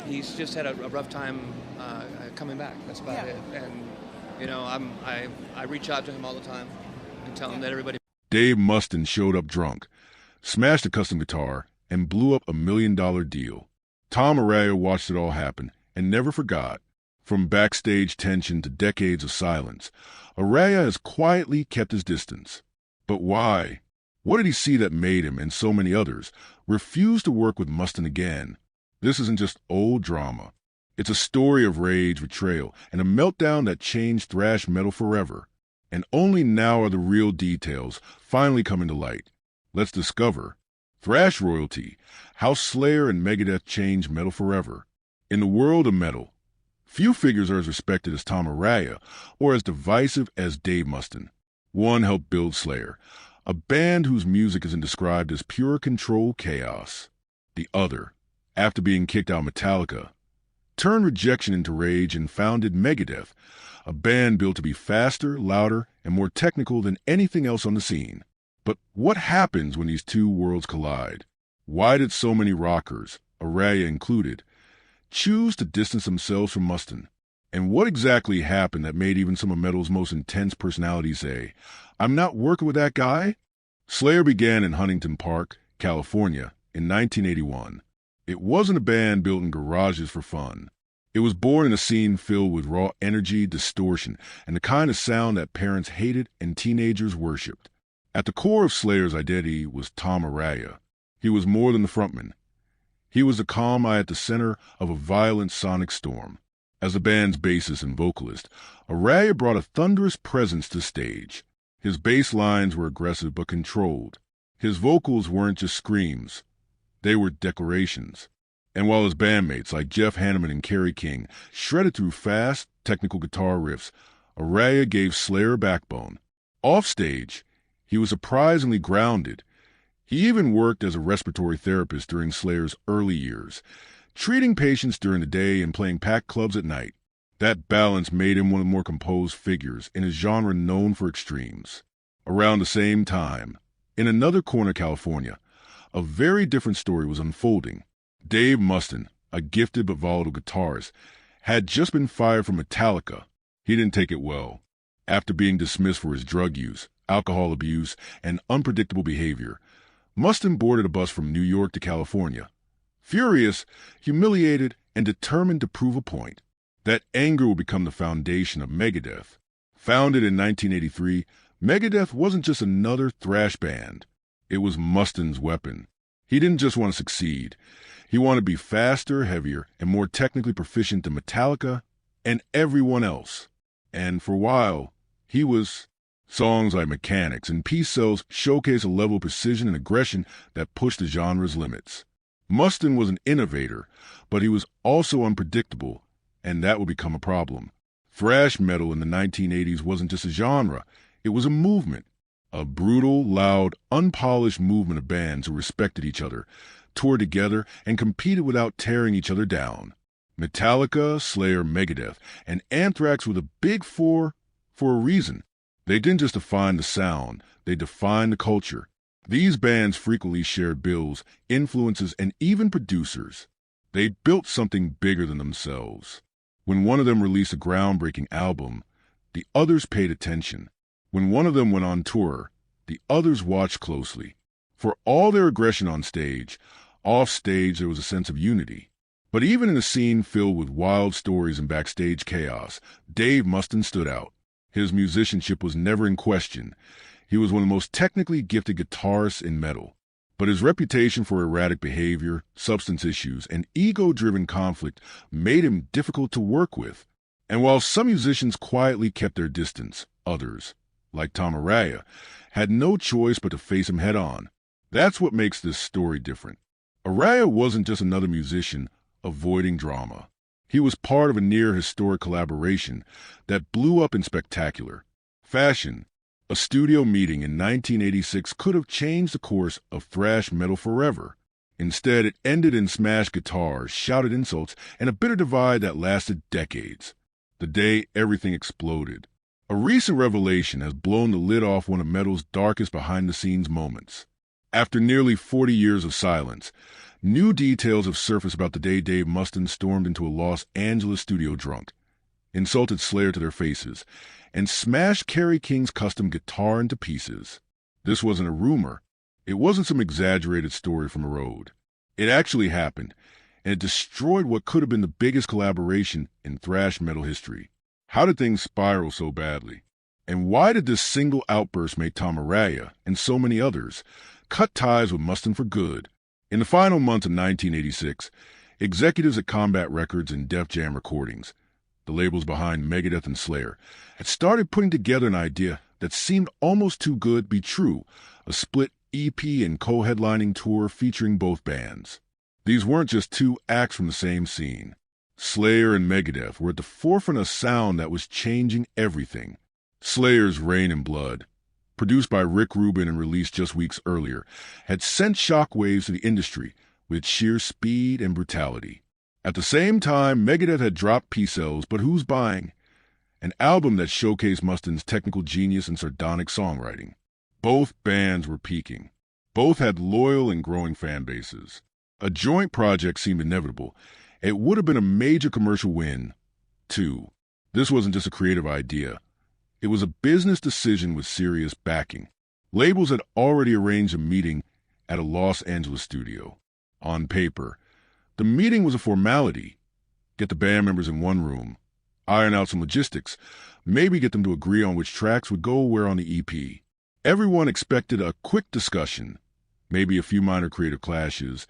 he's just had a rough time coming back. That's about Yeah. it. And I reach out to him all the time and tell him that everybody. Dave Mustaine showed up drunk, smashed a custom guitar, and blew up $1 million deal. Tom Araya watched it all happen and never forgot. From backstage tension to decades of silence, Araya has quietly kept his distance. But why? What did he see that made him, and so many others, refuse to work with Mustaine again? This isn't just old drama. It's a story of rage, betrayal, and a meltdown that changed thrash metal forever. And only now are the real details finally coming to light. Let's discover thrash royalty, how Slayer and Megadeth changed metal forever. In the world of metal, few figures are as respected as Tom Araya or as divisive as Dave Mustaine. One helped build Slayer, a band whose music isn't described as pure controlled chaos. The other, after being kicked out of Metallica, turned rejection into rage and founded Megadeth, a band built to be faster, louder, and more technical than anything else on the scene. But what happens when these two worlds collide? Why did so many rockers, Araya included, choose to distance themselves from Mustaine? And what exactly happened that made even some of metal's most intense personalities say, "I'm not working with that guy"? Slayer began in Huntington Park, California, in 1981. It wasn't a band built in garages for fun. It was born in a scene filled with raw energy, distortion, and the kind of sound that parents hated and teenagers worshipped. At the core of Slayer's identity was Tom Araya. He was more than the frontman. He was the calm eye at the center of a violent sonic storm. As the band's bassist and vocalist, Araya brought a thunderous presence to stage. His bass lines were aggressive but controlled. His vocals weren't just screams. They were declarations. And while his bandmates like Jeff Hanneman and Kerry King shredded through fast, technical guitar riffs, Araya gave Slayer a backbone. Offstage, he was surprisingly grounded. He even worked as a respiratory therapist during Slayer's early years, treating patients during the day and playing packed clubs at night. That balance made him one of the more composed figures in a genre known for extremes. Around the same time, in another corner of California, a very different story was unfolding. Dave Mustaine, a gifted but volatile guitarist, had just been fired from Metallica. He didn't take it well. After being dismissed for his drug use, alcohol abuse, and unpredictable behavior, Mustaine boarded a bus from New York to California. Furious, humiliated, and determined to prove a point. That anger would become the foundation of Megadeth. Founded in 1983, Megadeth wasn't just another thrash band. It was Mustaine's weapon. He didn't just want to succeed. He wanted to be faster, heavier, and more technically proficient than Metallica and everyone else. And for a while, he was. Songs like Mechanics and Peace Cells showcase a level of precision and aggression that pushed the genre's limits. Mustaine was an innovator, but he was also unpredictable, and that would become a problem. Thrash metal in the 1980s wasn't just a genre, it was a movement. A brutal, loud, unpolished movement of bands who respected each other, toured together, and competed without tearing each other down. Metallica, Slayer, Megadeth, and Anthrax were the big four for a reason. They didn't just define the sound, they defined the culture. These bands frequently shared bills, influences, and even producers. They built something bigger than themselves. When one of them released a groundbreaking album, the others paid attention. When one of them went on tour, the others watched closely. For all their aggression on stage, off stage there was a sense of unity. But even in a scene filled with wild stories and backstage chaos, Dave Mustaine stood out. His musicianship was never in question. He was one of the most technically gifted guitarists in metal. But his reputation for erratic behavior, substance issues, and ego-driven conflict made him difficult to work with. And while some musicians quietly kept their distance, others, like Tom Araya, had no choice but to face him head-on. That's what makes this story different. Araya wasn't just another musician avoiding drama. He was part of a near-historic collaboration that blew up in spectacular fashion. A studio meeting in 1986 could have changed the course of thrash metal forever. Instead, it ended in smashed guitars, shouted insults, and a bitter divide that lasted decades. The day everything exploded. A recent revelation has blown the lid off one of metal's darkest behind-the-scenes moments. After nearly 40 years of silence, New details have surfaced about the day Dave Mustaine stormed into a Los Angeles studio drunk, insulted Slayer to their faces, and smashed Kerry King's custom guitar into pieces. This wasn't a rumor. It wasn't some exaggerated story from a road. It actually happened, and it destroyed what could have been the biggest collaboration in thrash metal history. How did things spiral so badly? And why did this single outburst make Tom Araya, and so many others, cut ties with Mustaine for good? In the final months of 1986, executives at Combat Records and Def Jam Recordings, the labels behind Megadeth and Slayer, had started putting together an idea that seemed almost too good to be true, a split EP and co-headlining tour featuring both bands. These weren't just two acts from the same scene. Slayer and Megadeth were at the forefront of a sound that was changing everything. Slayer's Rain and Blood, produced by Rick Rubin and released just weeks earlier, had sent shockwaves to the industry with sheer speed and brutality. At the same time, Megadeth had dropped P-Cells, but who's buying? An album that showcased Mustaine's technical genius and sardonic songwriting. Both bands were peaking. Both had loyal and growing fan bases. A joint project seemed inevitable. It would have been a major commercial win, too. This wasn't just a creative idea. It was a business decision with serious backing. Labels had already arranged a meeting at a Los Angeles studio. On paper, the meeting was a formality. Get the band members in one room, iron out some logistics, maybe get them to agree on which tracks would go where on the EP. Everyone expected a quick discussion, maybe a few minor creative clashes,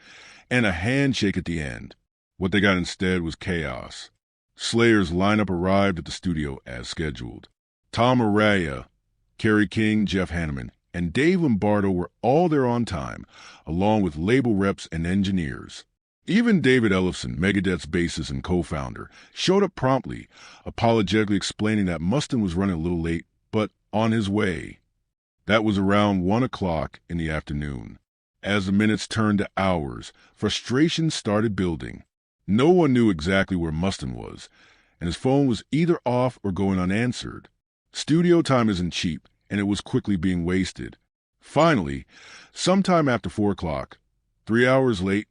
and a handshake at the end. What they got instead was chaos. Slayer's lineup arrived at the studio as scheduled. Tom Araya, Kerry King, Jeff Hanneman, and Dave Lombardo were all there on time, along with label reps and engineers. Even David Ellefson, Megadeth's bassist and co-founder, showed up promptly, apologetically explaining that Mustaine was running a little late, but on his way. That was around 1 o'clock in the afternoon. As the minutes turned to hours, frustration started building. No one knew exactly where Mustaine was, and his phone was either off or going unanswered. Studio time isn't cheap, and it was quickly being wasted. Finally, sometime after 4 o'clock, 3 hours late,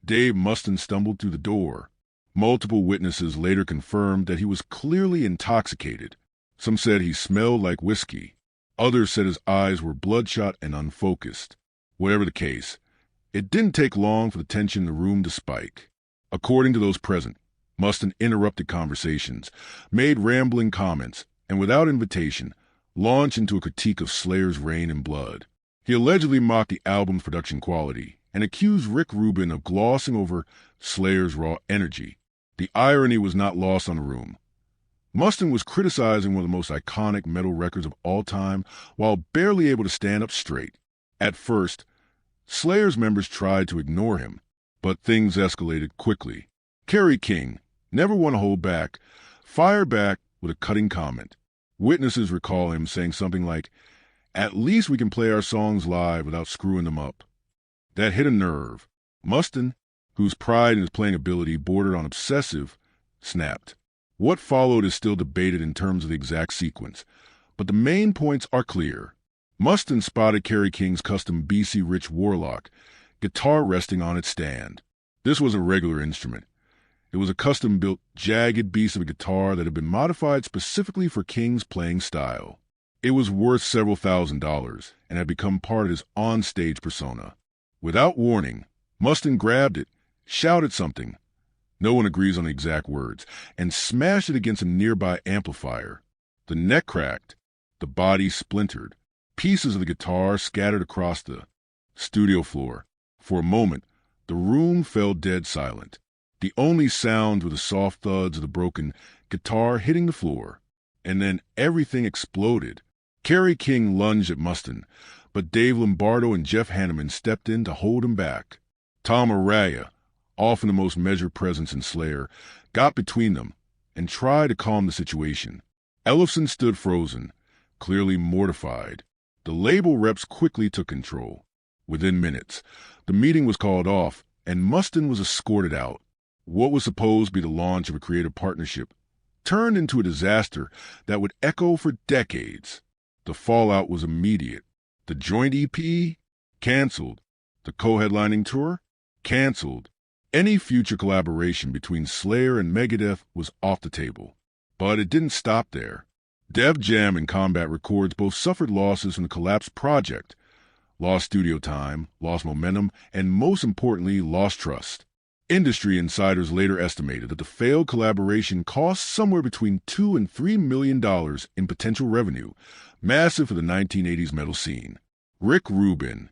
Dave Mustaine stumbled through the door. Multiple witnesses later confirmed that he was clearly intoxicated. Some said he smelled like whiskey. Others said his eyes were bloodshot and unfocused. Whatever the case, it didn't take long for the tension in the room to spike. According to those present, Mustaine interrupted conversations, made rambling comments, and without invitation, launched into a critique of Slayer's Rain and Blood. He allegedly mocked the album's production quality and accused Rick Rubin of glossing over Slayer's raw energy. The irony was not lost on the room. Mustaine was criticizing one of the most iconic metal records of all time while barely able to stand up straight. At first, Slayer's members tried to ignore him, but things escalated quickly. Kerry King, never one to hold back, fired back with a cutting comment. Witnesses recall him saying something like, "At least we can play our songs live without screwing them up." That hit a nerve. Mustaine, whose pride in his playing ability bordered on obsessive, snapped. What followed is still debated in terms of the exact sequence, but the main points are clear. Mustaine spotted Kerry King's custom BC Rich Warlock, guitar resting on its stand. This was a regular instrument. It was a custom-built, jagged beast of a guitar that had been modified specifically for King's playing style. It was worth several $1,000s and had become part of his on-stage persona. Without warning, Mustaine grabbed it, shouted something, no one agrees on the exact words, and smashed it against a nearby amplifier. The neck cracked, the body splintered, pieces of the guitar scattered across the studio floor. For a moment, the room fell dead silent. The only sounds were the soft thuds of the broken guitar hitting the floor. And then everything exploded. Kerry King lunged at Mustaine, but Dave Lombardo and Jeff Hanneman stepped in to hold him back. Tom Araya, often the most measured presence in Slayer, got between them and tried to calm the situation. Ellefson stood frozen, clearly mortified. The label reps quickly took control. Within minutes, the meeting was called off, and Mustaine was escorted out. What was supposed to be the launch of a creative partnership turned into a disaster that would echo for decades. The fallout was immediate. The joint EP? Canceled. The co-headlining tour? Canceled. Any future collaboration between Slayer and Megadeth was off the table. But it didn't stop there. Def Jam and Combat Records both suffered losses from the collapsed project. Lost studio time, lost momentum, and most importantly, lost trust. Industry insiders later estimated that the failed collaboration cost somewhere between $2 and $3 million in potential revenue, massive for the 1980s metal scene. Rick Rubin,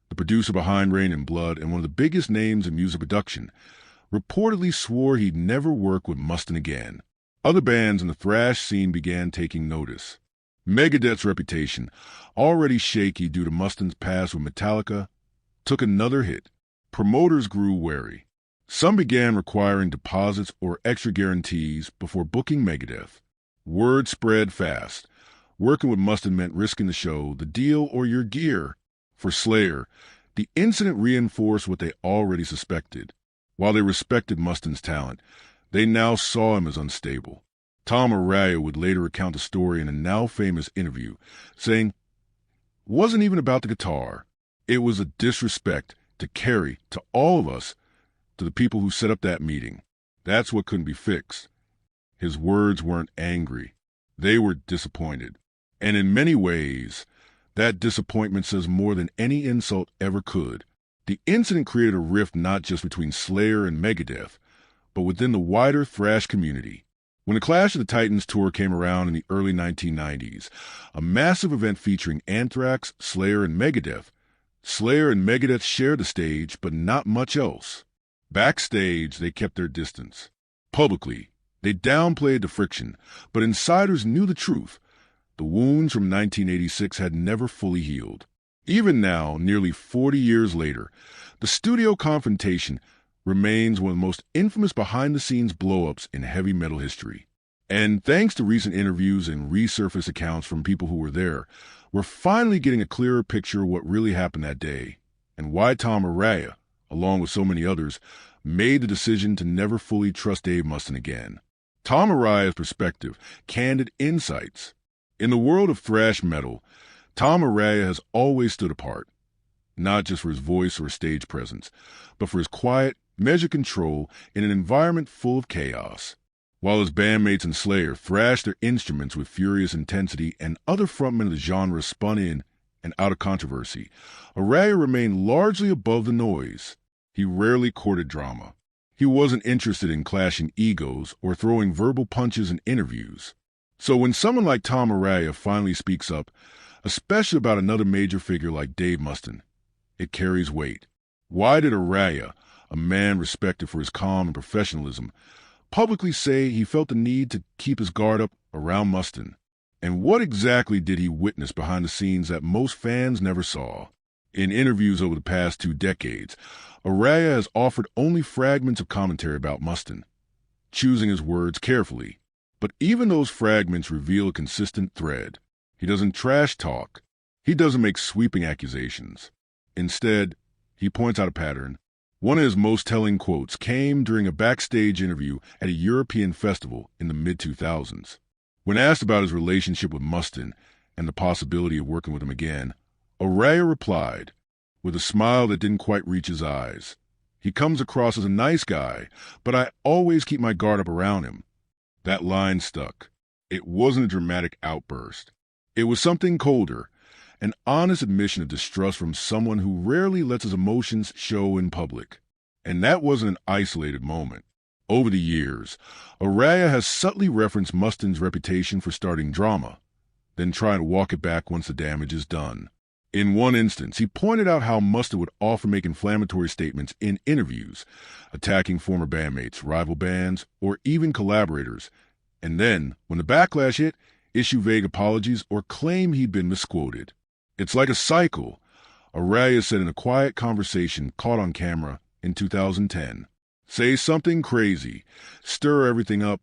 the producer behind Rain and Blood and one of the biggest names in music production, reportedly swore he'd never work with Mustaine again. Other bands in the thrash scene began taking notice. Megadeth's reputation, already shaky due to Mustaine's past with Metallica, took another hit. Promoters grew wary. Some began requiring deposits or extra guarantees before booking Megadeth. Word spread fast. Working with Mustaine meant risking the show, the deal, or your gear. For Slayer, the incident reinforced what they already suspected. While they respected Mustaine's talent, they now saw him as unstable. Tom Araya would later recount the story in a now-famous interview, saying, "Wasn't even about the guitar. It was a disrespect to Kerry, to all of us, to the people who set up that meeting. That's what couldn't be fixed." His words weren't angry. They were disappointed. And in many ways, that disappointment says more than any insult ever could. The incident created a rift not just between Slayer and Megadeth, but within the wider thrash community. When the Clash of the Titans tour came around in the early 1990s, a massive event featuring Anthrax, Slayer, and Megadeth, Slayer and Megadeth shared the stage, but not much else. Backstage, they kept their distance. Publicly, they downplayed the friction, but insiders knew the truth. The wounds from 1986 had never fully healed. Even now, nearly 40 years later, the studio confrontation remains one of the most infamous behind-the-scenes blow-ups in heavy metal history. And thanks to recent interviews and resurfaced accounts from people who were there, we're finally getting a clearer picture of what really happened that day and why Tom Araya, along with so many others, made the decision to never fully trust Dave Mustaine again. Tom Araya's perspective, candid insights. In the world of thrash metal, Tom Araya has always stood apart, not just for his voice or stage presence, but for his quiet, measured control in an environment full of chaos. While his bandmates in Slayer thrashed their instruments with furious intensity and other frontmen of the genre spun in and out of controversy, Araya remained largely above the noise. He rarely courted drama. He wasn't interested in clashing egos or throwing verbal punches in interviews. So when someone like Tom Araya finally speaks up, especially about another major figure like Dave Mustaine, it carries weight. Why did Araya, a man respected for his calm and professionalism, publicly say he felt the need to keep his guard up around Mustaine? And what exactly did he witness behind the scenes that most fans never saw? In interviews over the past 2 decades, Araya has offered only fragments of commentary about Mustaine, choosing his words carefully. But even those fragments reveal a consistent thread. He doesn't trash talk. He doesn't make sweeping accusations. Instead, he points out a pattern. One of his most telling quotes came during a backstage interview at a European festival in the mid-2000s. When asked about his relationship with Mustaine and the possibility of working with him again, Araya replied, with a smile that didn't quite reach his eyes, "He comes across as a nice guy, but I always keep my guard up around him." That line stuck. It wasn't a dramatic outburst. It was something colder, an honest admission of distrust from someone who rarely lets his emotions show in public. And that wasn't an isolated moment. Over the years, Araya has subtly referenced Mustaine's reputation for starting drama, then trying to walk it back once the damage is done. In one instance, he pointed out how Mustaine would often make inflammatory statements in interviews, attacking former bandmates, rival bands, or even collaborators, and then, when the backlash hit, issue vague apologies or claim he'd been misquoted. It's like a cycle, Araya said in a quiet conversation caught on camera in 2010. Say something crazy, stir everything up,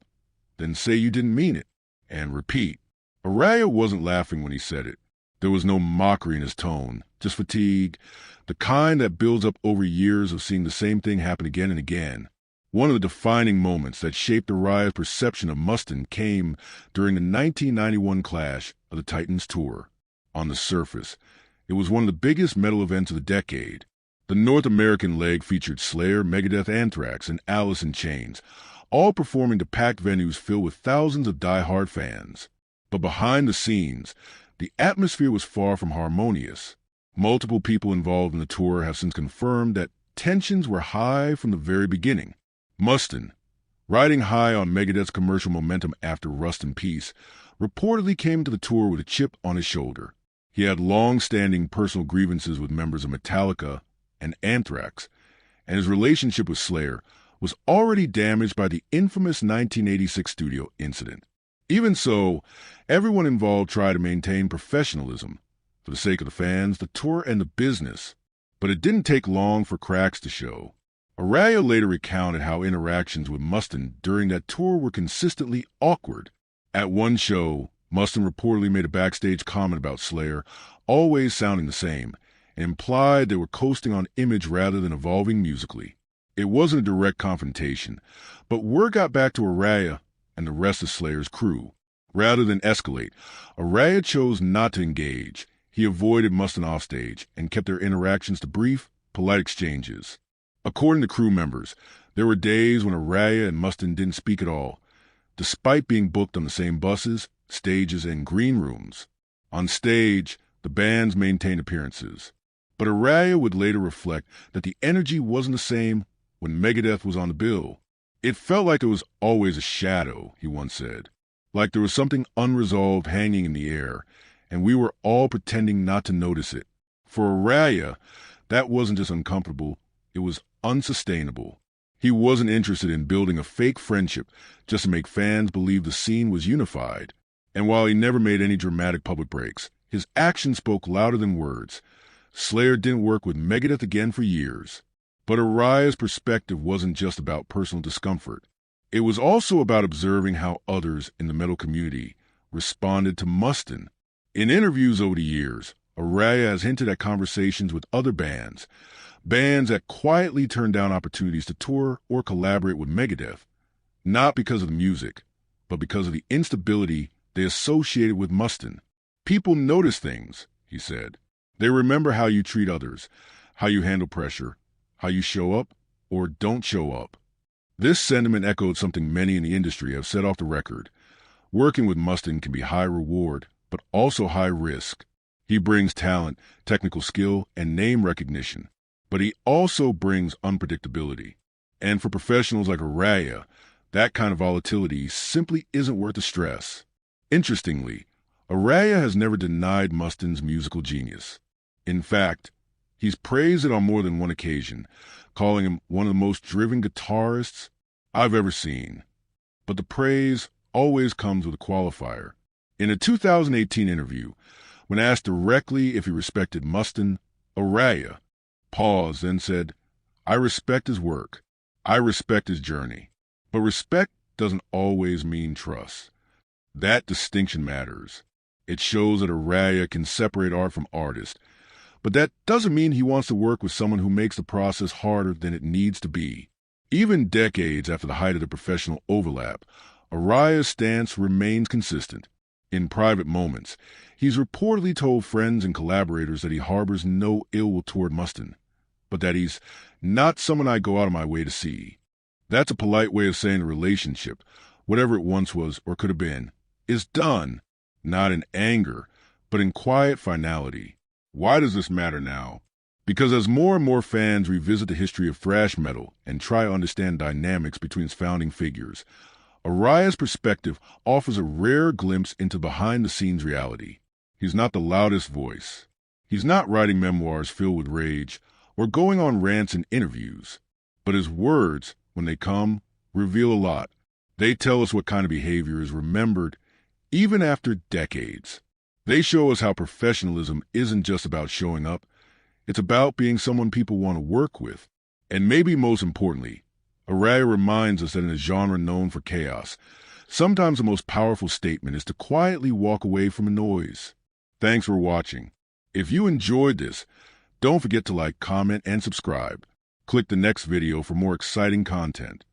then say you didn't mean it, and repeat. Araya wasn't laughing when he said it. There was no mockery in his tone, just fatigue, the kind that builds up over years of seeing the same thing happen again and again. One of the defining moments that shaped Araya's perception of Mustaine came during the 1991 Clash of the Titans tour. On the surface, it was one of the biggest metal events of the decade. The North American leg featured Slayer, Megadeth, Anthrax, and Alice in Chains, all performing to packed venues filled with thousands of die-hard fans. But behind the scenes, the atmosphere was far from harmonious. Multiple people involved in the tour have since confirmed that tensions were high from the very beginning. Mustaine, riding high on Megadeth's commercial momentum after Rust in Peace, reportedly came to the tour with a chip on his shoulder. He had long-standing personal grievances with members of Metallica and Anthrax, and his relationship with Slayer was already damaged by the infamous 1986 studio incident. Even so, everyone involved tried to maintain professionalism for the sake of the fans, the tour, and the business. But it didn't take long for cracks to show. Araya later recounted how interactions with Mustaine during that tour were consistently awkward. At one show, Mustaine reportedly made a backstage comment about Slayer, always sounding the same, and implied they were coasting on image rather than evolving musically. It wasn't a direct confrontation, but word got back to Araya and the rest of Slayer's crew. Rather than escalate, Araya chose not to engage. He avoided Mustaine offstage and kept their interactions to brief, polite exchanges. According to crew members, there were days when Araya and Mustaine didn't speak at all, despite being booked on the same buses, stages, and green rooms. On stage, the bands maintained appearances. But Araya would later reflect that the energy wasn't the same when Megadeth was on the bill. It felt like there was always a shadow, he once said. Like there was something unresolved hanging in the air, and we were all pretending not to notice it. For Araya, that wasn't just uncomfortable, it was unsustainable. He wasn't interested in building a fake friendship just to make fans believe the scene was unified. And while he never made any dramatic public breaks, his actions spoke louder than words. Slayer didn't work with Megadeth again for years. But Araya's perspective wasn't just about personal discomfort. It was also about observing how others in the metal community responded to Mustaine. In interviews over the years, Araya has hinted at conversations with other bands that quietly turned down opportunities to tour or collaborate with Megadeth, not because of the music, but because of the instability they associated with Mustaine. People notice things, he said. They remember how you treat others, how you handle pressure, how you show up or don't show up. This sentiment echoed something many in the industry have said off the record. Working with Mustaine can be high reward, but also high risk. He brings talent, technical skill, and name recognition, but he also brings unpredictability. And for professionals like Araya, that kind of volatility simply isn't worth the stress. Interestingly, Araya has never denied Mustaine's musical genius. In fact, he's praised it on more than one occasion, calling him one of the most driven guitarists I've ever seen. But the praise always comes with a qualifier. In a 2018 interview, when asked directly if he respected Mustaine, Araya paused and said, "I respect his work. I respect his journey. But respect doesn't always mean trust." That distinction matters. It shows that Araya can separate art from artist, but that doesn't mean he wants to work with someone who makes the process harder than it needs to be. Even decades after the height of the professional overlap, Araya's stance remains consistent. In private moments, he's reportedly told friends and collaborators that he harbors no ill will toward Mustaine, but that he's not someone I go out of my way to see. That's a polite way of saying the relationship, whatever it once was or could have been, is done, not in anger, but in quiet finality. Why does this matter now? Because as more and more fans revisit the history of thrash metal and try to understand dynamics between its founding figures, Araya's perspective offers a rare glimpse into behind-the-scenes reality. He's not the loudest voice. He's not writing memoirs filled with rage or going on rants in interviews. But his words, when they come, reveal a lot. They tell us what kind of behavior is remembered even after decades. They show us how professionalism isn't just about showing up. It's about being someone people want to work with. And maybe most importantly, Araya reminds us that in a genre known for chaos, sometimes the most powerful statement is to quietly walk away from a noise. Thanks for watching. If you enjoyed this, don't forget to like, comment, and subscribe. Click the next video for more exciting content.